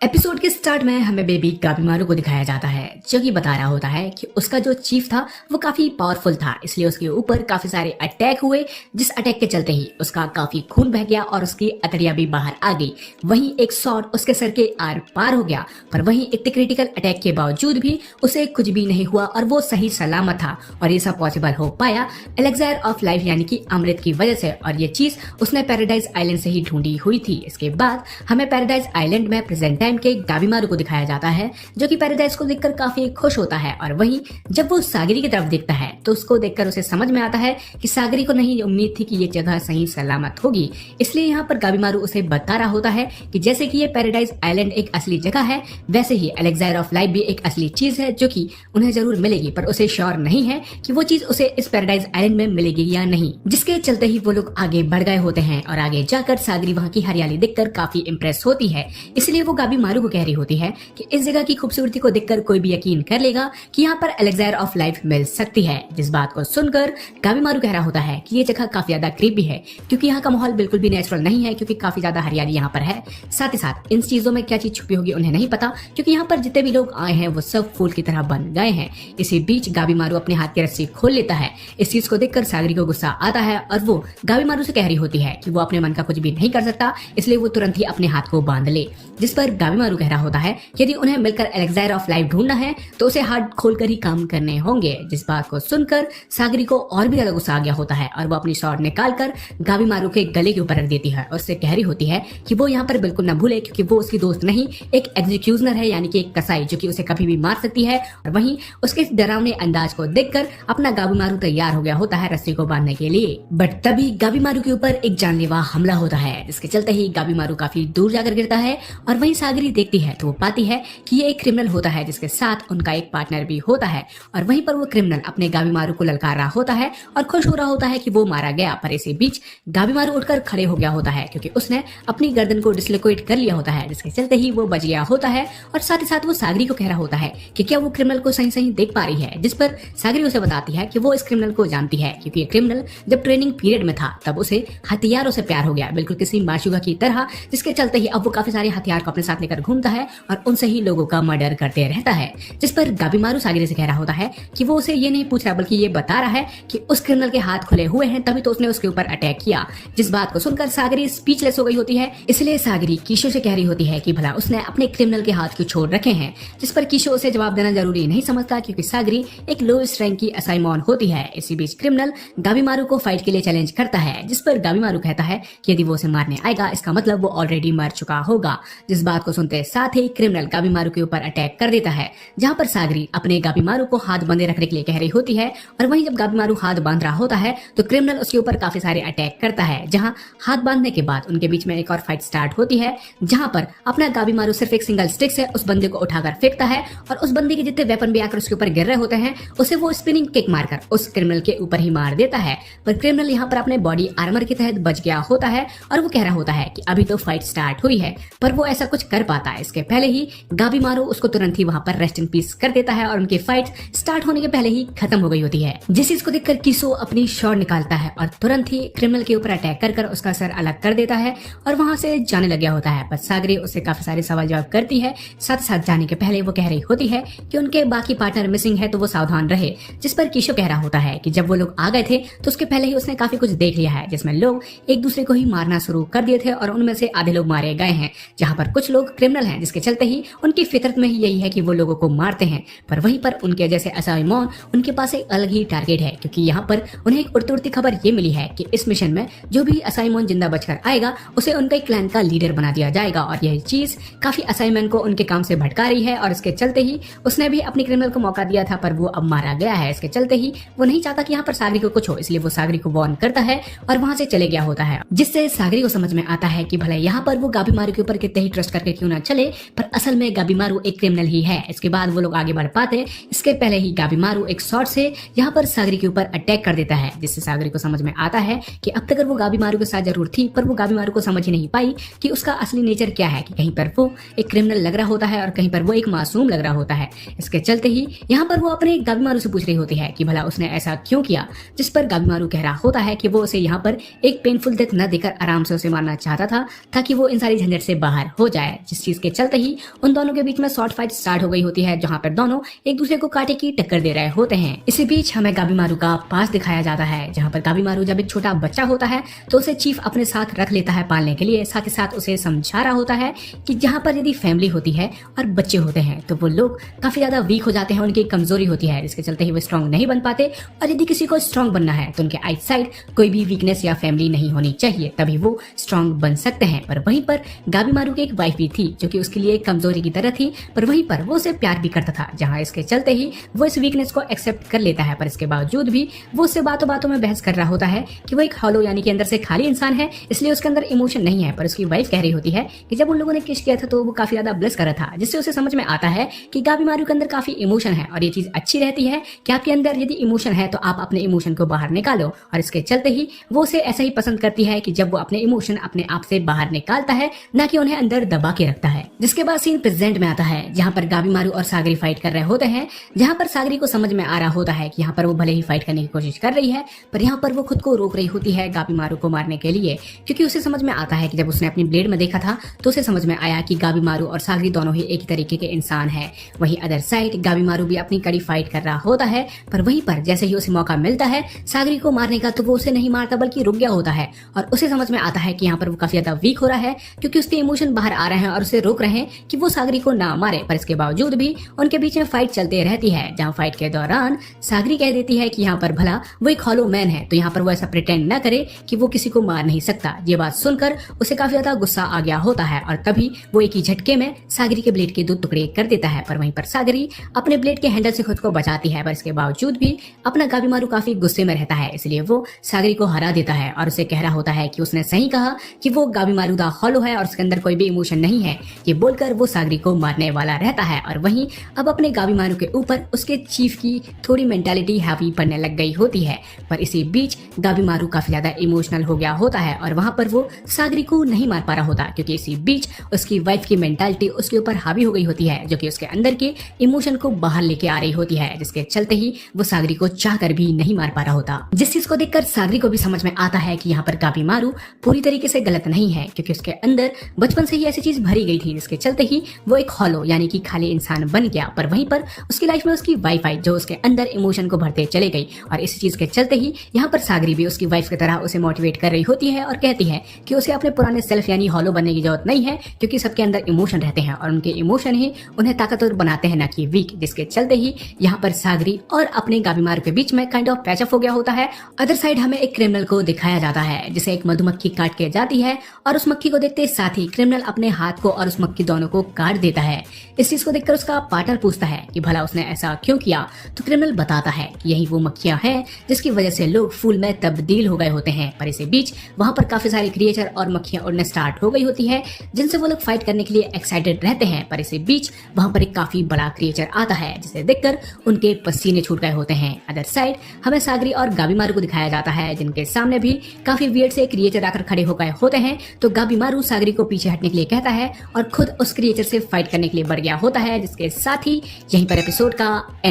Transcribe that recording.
Episode के start में हमें बेबी गाबीमारू को दिखाया जाता है, जो कि बता रहा होता है कि उसका जो चीफ था वो काफी पावरफुल था, इसलिए उसके ऊपर काफी सारे अटैक हुए, जिस अटैक के चलते ही उसका काफी खून बह गया और उसकी अतड़ियां भी बाहर आ गई। वहीं एक शॉट उसके सर के आर पार हो गया, पर वहीं इतने क्रिटिकल अटैक के बावजूद भी उसे कुछ भी नहीं हुआ और वो सही सलामत था। और ये सब पॉसिबल हो पाया एलेक्सायर ऑफ लाइफ यानी कि अमृत की वजह से, और ये चीज उसने पैराडाइज आइलैंड से ही ढूंढी हुई थी। इसके बाद हमें पैराडाइज आइलैंड में प्रेजेंट टाइम के गाबीमारू को दिखाया जाता है, जो कि पैराडाइज को देखकर काफी खुश होता है। और वहीं जब वो सागरी की तरफ देखता है तो उसको देखकर उसे समझ में आता है कि सागरी को नहीं उम्मीद थी कि ये जगह सही सलामत होगी, इसलिए यहाँ पर गाबीमारू उसे बता रहा होता है कि जैसे कि ये पैराडाइज आइलैंड एक असली जगह है, वैसे ही एलेक्सायर ऑफ लाइफ भी एक असली चीज है जो कि उन्हें जरूर मिलेगी, पर उसे श्योर नहीं है कि वो चीज उसे इस पैराडाइज आइलैंड में मिलेगी या नहीं। जिसके चलते ही वो लोग आगे बढ़ गए होते हैं और आगे जाकर सागरी वहाँ की हरियाली देखकर काफी इम्प्रेस होती है, इसलिए वो गाबीमारू को कह रही होती है कि इस जगह की खूबसूरती को देखकर कोई भी यकीन कर लेगा कि यहाँ पर एलेक्सायर ऑफ लाइफ मिल सकती है। जिस बात को सुनकर गाबीमारू कह रहा होता है कि ये जगह काफी ज्यादा क्रीपी है, क्योंकि यहाँ का माहौल बिल्कुल भी नेचुरल नहीं है, क्योंकि काफी ज्यादा हरियाली यहाँ पर है। साथ ही साथ इन चीजों में क्या चीज छुपी होगी उन्हें नहीं पता, क्योंकि यहाँ पर जितने भी लोग आए हैं वो सब फूल की तरह बन गए हैं। इसी बीच गाबीमारू अपने हाथ की रस्सी खोल लेता है। इस चीज को देखकर सागरी को गुस्सा आता है और वो गाबीमारू से कह रही होती है कि वो अपने मन का कुछ भी नहीं कर सकता, इसलिए वो तुरंत ही अपने हाथ को बांध ले। जिस पर गाबीमारू कह रहा होता है यदि उन्हें मिलकर एलेक्सायर ऑफ लाइफ ढूंढना है तो उसे हाथ खोलकर ही काम करने होंगे। जिस बात को सुनकर सागरी को और भी ज्यादा गुस्सा आ गया होता है और वो अपनी शॉट निकालकर गाबीमारू के गले के ऊपर रख देती है और उससे कह रही होती है कि वो यहाँ पर बिल्कुल न भूले, क्योंकि वो उसकी दोस्त नहीं, एक एग्जीक्यूशनर है, यानी कि एक कसाई जो कि उसे कभी भी मार सकती है। और वहीं उसके इस डरावने अंदाज को देखकर अपना गाबीमारू तैयार हो गया होता है रस्सी को बांधने के लिए। बट तभी गाबीमारू के ऊपर एक जानलेवा हमला होता है, जिसके चलते ही गाबीमारू काफी दूर जाकर गिरता है। और वहीं सागरी देखती है तो वो पाती है कि ये एक क्रिमिनल होता है जिसके साथ उनका एक पार्टनर भी होता है। और वहीं पर वो क्रिमिनल अपने गाबीमारू को ललकार रहा होता है और खुश हो रहा होता है कि वो मारा गया। पर इसी बीच गाबीमारू उठकर खड़े हो गया होता है, क्योंकि उसने अपनी गर्दन को डिस्लोकेट कर लिया होता है, जिसके चलते ही वो बच गया होता है। और साथ ही साथ वो सागरी को कह रहा होता है कि क्या वो क्रिमिनल को सही सही देख पा रही है, जिस पर सागरी उसे बताती है कि वो इस क्रिमिनल को जानती है, क्योंकि ये क्रिमिनल जब ट्रेनिंग पीरियड में था तब उसे हथियारों से प्यार हो गया, बिल्कुल किसी माशूका की तरह, जिसके चलते ही अब वो काफी सारे हथियार को अपने साथ लेकर घूमता है और उनसे ही लोगों का मर्डर करते रहता है। जिस पर गाबीमारू सागरी से कह रहा होता है कि वो उसे ये नहीं पूछ रहा, बल्कि ये बता रहा है कि उस क्रिमिनल के हाथ खुले हुए हैं, तभी तो उसने उसके ऊपर अटैक किया। जिस बात को सुनकर सागरी स्पीचलेस हो गई होती है, इसलिए सागरी कीशो से कह रही होती है कि भला उसने अपने क्रिमिनल के हाथ क्यों छोड़ रखे हैं। जिस पर कीशो उसे जवाब देना जरूरी नहीं समझता, क्योंकि सागरी एक लोएस्ट रैंक की असाइमॉन होती है। इसी बीच क्रिमिनल गाबीमारू को फाइट के लिए चैलेंज करता है, जिस पर गाबीमारू कहता है कि यदि वो उसे मारने आएगा इसका मतलब वो ऑलरेडी मर चुका होगा। जिस बात को सुनते साथ ही क्रिमिनल गाबीमारू के ऊपर अटैक कर देता है, जहाँ पर सागरी अपने गाबीमारू को हाथ बंधे रखने के लिए कह रही होती है। और वहीं जब गाबीमारू हाथ बांध रहा होता है तो क्रिमिनल उसके ऊपर काफी सारे अटैक करता है, जहाँ हाथ बांधने के बाद उनके बीच में एक और फाइट स्टार्ट होती है, जहाँ पर अपना गाबीमारू सिर्फ एक सिंगल स्टिक से उस बंदे को उठाकर फेंकता है और उस बंदे के जितने वेपन भी आकर उसके ऊपर गिर रहे होते हैं उसे वो स्पिनिंग किक मारकर उस क्रिमिनल के ऊपर ही मार देता है। पर क्रिमिनल यहाँ पर अपने बॉडी आर्मर के तहत बच गया होता है और वो कह रहा होता है कि अभी तो फाइट स्टार्ट हुई है, पर वो ऐसा कुछ कर पाता है इसके पहले ही गाबीमारू उसको तुरंत ही वहां पर रेस्ट इन पीस कर देता है और उनकी फाइट स्टार्ट होने के पहले ही खत्म हो गई होती है। जिस चीज को देखकर कीशो अपनी शॉट निकालता है और तुरंत ही क्रिमिनल के ऊपर अटैक कर उसका सर अलग कर देता है और वहां से जाने लग गया होता है। पर सागरी उससे काफी सारे सवाल जवाब करती है, साथ साथ जाने के पहले वो कह रही होती है कि उनके बाकी पार्टनर मिसिंग है तो वो सावधान रहे। जिस पर कीशो कह रहा होता है कि जब वो लोग आ गए थे तो उसके पहले ही उसने काफी कुछ देख लिया है, जिसमें लोग एक दूसरे को ही मारना शुरू कर दिए थे और उनमें से आधे लोग मारे गए हैं, जहाँ पर कुछ लोग क्रिमिनल हैं, जिसके चलते ही उनकी फितरत में ही यही है कि वो लोगों को मारते हैं। पर वहीं पर उनके जैसे असाइमॉन उनके पास एक अलग ही टारगेट है, क्योंकि यहाँ पर उन्हें एक उड़ती उड़ती खबर ये मिली है कि इस मिशन में जो भी असाइमॉन जिंदा बचकर आएगा उसे उनके क्लैन का लीडर बना दिया जाएगा। और यह चीज काफी असाइमॉन को उनके काम से भटका रही है और इसके चलते ही उसने भी अपनी क्रिमिनल को मौका दिया था, पर वो अब मारा गया है। इसके चलते ही वो नहीं चाहता कि यहाँ पर सागरी को कुछ हो, इसलिए वो सागरी को वार्न करता है और वहां से चले गया होता है, जिससे सागरी को समझ में आता है कि भले यहाँ पर वो गाबीमारू के ऊपर कितने ही ट्रस्ट करके क्यों ना चले, पर असल में गाबीमारू एक क्रिमिनल ही है। इसके बाद वो लोग आगे बढ़ पाते, इसके पहले ही गाबीमारू एक शॉट से यहाँ पर सागरी के ऊपर अटैक कर देता है, जिससे सागरी को समझ में आता है कि अब तक वो गाबीमारू के साथ जरूर थी, पर वो गाबीमारू को समझ ही नहीं पाई कि उसका असली नेचर क्या है, कि कहीं पर वो एक क्रिमिनल लग रहा होता है और कहीं पर वो एक मासूम लग रहा होता है। इसके चलते ही यहाँ पर वो अपने गाबीमारू से पूछ रही होती है कि भला उसने ऐसा क्यों किया, जिस पर गाबीमारू कह रहा होता है कि वो उसे यहाँ पर एक पेनफुल डेथ न देकर आराम से उसे मारना चाहता था, ताकि वो इन सारी झंझट से बाहर हो जाए। जिस चीज के चलते ही उन दोनों के बीच में शॉर्ट फाइट स्टार्ट हो गई होती है, जहाँ पर दोनों एक दूसरे को कांटे की टक्कर दे रहे होते हैं। इसी बीच हमें गाबीमारू का पास दिखाया जाता है, जहाँ पर गाबीमारू जब एक छोटा बच्चा होता है तो उसे चीफ अपने साथ रख लेता है पालने के लिए। साथ ही साथ उसे समझा रहा होता है कि जहाँ पर यदि फैमिली होती है और बच्चे होते हैं तो वो लोग काफी ज्यादा वीक हो जाते हैं, उनकी कमजोरी होती है, जिसके चलते ही वो स्ट्रांग नहीं बन पाते। और यदि किसी को स्ट्रांग बनना है तो उनके आउटसाइड कोई भी वीकनेस या फैमिली नहीं होनी चाहिए, तभी वो स्ट्रांग बन सकते हैं। पर वहीं पर गाबीमारू की एक वाइफ भी थी जो कि उसके लिए एक कमजोरी की तरह थी, पर वहीं पर वो उसे प्यार भी करता था, जहाँ इसके चलते ही वो इस वीकनेस को एक्सेप्ट कर लेता है। पर इसके बावजूद भी वो उससे बातों बातों में बहस कर रहा होता है कि वो एक हॉलो यानी कि अंदर से खाली इंसान है, इसलिए उसके अंदर इमोशन नहीं है। पर उसकी वाइफ कह रही होती है कि जब उन लोगों ने किस किया था तो वो काफी ज्यादा ब्लेस कर रहा था, जिससे उसे समझ में आता है कि गाबीमारू के अंदर काफी इमोशन है। और ये चीज अच्छी रहती है कि आपके अंदर यदि इमोशन है तो आप अपने इमोशन को बाहर निकालो, और इसके चलते ही वो उसे ऐसा ही पसंद करती है कि जब वो अपने इमोशन अपने आप से बाहर निकालता है, ना कि उन्हें अंदर दबा के रखता है। जिसके बाद सीन प्रेजेंट में आता है, जहाँ पर गाबीमारू और सागरी फाइट कर रहे होते हैं, जहाँ पर सागरी को समझ में आ रहा होता है कि यहाँ पर वो भले ही फाइट करने की कोशिश कर रही है, पर यहाँ पर वो खुद को रोक रही होती है गाबीमारू को मारने के लिए, क्योंकि उसे समझ में आता है कि जब उसने अपनी ब्लेड में देखा था तो उसे समझ में आया कि गाबीमारू और सागरी दोनों ही एक ही तरीके के इंसान है। वहीं अदर साइड गाबीमारू भी अपनी कड़ी फाइट कर रहा होता है, पर वहीं पर जैसे ही उसे मौका मिलता है सागरी को मारने का तो वो उसे नहीं मारता बल्कि रुक गया होता है। और उसे समझ में आता है कि यहाँ पर वो काफी ज्यादा वीक हो रहा है, क्योंकि उसके इमोशन बाहर आ रहे हैं और उसे रोक रहे हैं कि वो सागरी को ना मारे। पर इसके बावजूद भी उनके बीच में फाइट चलते रहती है, जहाँ फाइट के दौरान सागरी कह देती है कि यहाँ पर भला वो एक हॉलो मैन है, तो यहाँ पर वो ऐसा प्रिटेंड न करे कि वो किसी को मार नहीं सकता। ये बात सुनकर उसे काफी ज्यादा गुस्सा आ गया होता है, और तभी वो एक ही झटके में सागरी के ब्लेड के 2 टुकड़े कर देता है। पर वहीं पर सागरी अपने ब्लेड के हैंडल से खुद को बचाती है, पर इसके बावजूद भी अपना गाबीमारू काफी गुस्से में रहता है, इसलिए वो सागरी को हरा देता है और उसे कह रहा होता है कि उसने सही कहा कि वो गाबीमारू दा हॉलो है और उसके अंदर कोई भी इमोशन नहीं है। ये बोलकर वो सागरी को मारने वाला रहता है, और वहीं अब अपने गाबीमारू के ऊपर उसके चीफ की थोड़ी मेंटालिटी हावी पड़ने लग गई होती है। पर इसी बीच गाबीमारू काफी ज्यादा इमोशनल हो गया होता है और वहां पर वो सागरी को नहीं मार पा रहा होता, क्योंकि इसी बीच उसकी वाइफ की मेंटालिटी उसके ऊपर हावी हो गई होती है, जो कि उसके अंदर के इमोशन को बाहर लेके आ रही होती है, जिसके चलते ही वो सागरी को चाहकर भी नहीं मार पा रहा होता। जिस चीज को देखकर सागरी को भी समझ में आता है कि यहाँ पर गाबीमारू पूरी तरीके से गलत नहीं है, क्योंकि उसके अंदर बचपन से ही ऐसी चीज भरी गई थी, जिसके चलते ही वो एक हॉलो यानी कि खाली इंसान बन गया। पर वहीं पर उसकी लाइफ में उसकी वाइफ आई जो उसके अंदर इमोशन को भरते चले गई, और इसी चीज के चलते ही यहाँ पर सागरी भी उसकी वाइफ की तरह उसे मोटिवेट कर रही होती है और कहती है कि उसे अपने पुराने सेल्फ यानी हॉलो बनने की जरूरत नहीं है, क्योंकि सबके अंदर इमोशन रहते हैं और उनके इमोशन ही उन्हें ताकतवर बनाते हैं, ना कि वीक। जिसके चलते ही यहाँ पर सागरी और अपने गाबीमारू के बीच में काइंड ऑफ पैचअप हो गया होता है। अदर साइड हमें एक क्रिमिनल को दिखाया जाता है, जिसे एक मधुमक्खी काट के जाती है, और उस मक्खी को देखते साथ ही क्रिमिनल अपने हाथ को और उस मक्खी दोनों को काट देता है। इस चीज को देखकर उसका पार्टनर पूछता है कि भला उसने ऐसा क्यों किया, तो क्रिमिनल बताता है कि यही वो मक्खियां हैं जिसकी वजह से लोग फूल में तब्दील हो गए होते हैं। पर इसी बीच वहां पर काफी सारे क्रिएचर और मक्खियां उड़ने स्टार्ट हो गई होती है, जिनसे वो लोग फाइट करने के लिए एक्साइटेड रहते हैं। पर इसी बीच वहां पर एक काफी बड़ा क्रिएचर आता है, जिसे देखकर उनके पसीने छूट गए होते हैं। अदर साइड हमें सागरी और गाबीमारू को दिखाया जाता है, जिनके सामने भी काफी वियर्ड से क्रिएचर आकर खड़े हो गए होते हैं। तो गाबीमारू सागरी को पीछे हटने के लिए कहता है और खुद उस क्रिएचर से फाइट करने के लिए बढ़ गया होता है, जिसके साथ ही यहीं पर एपिसोड का एंड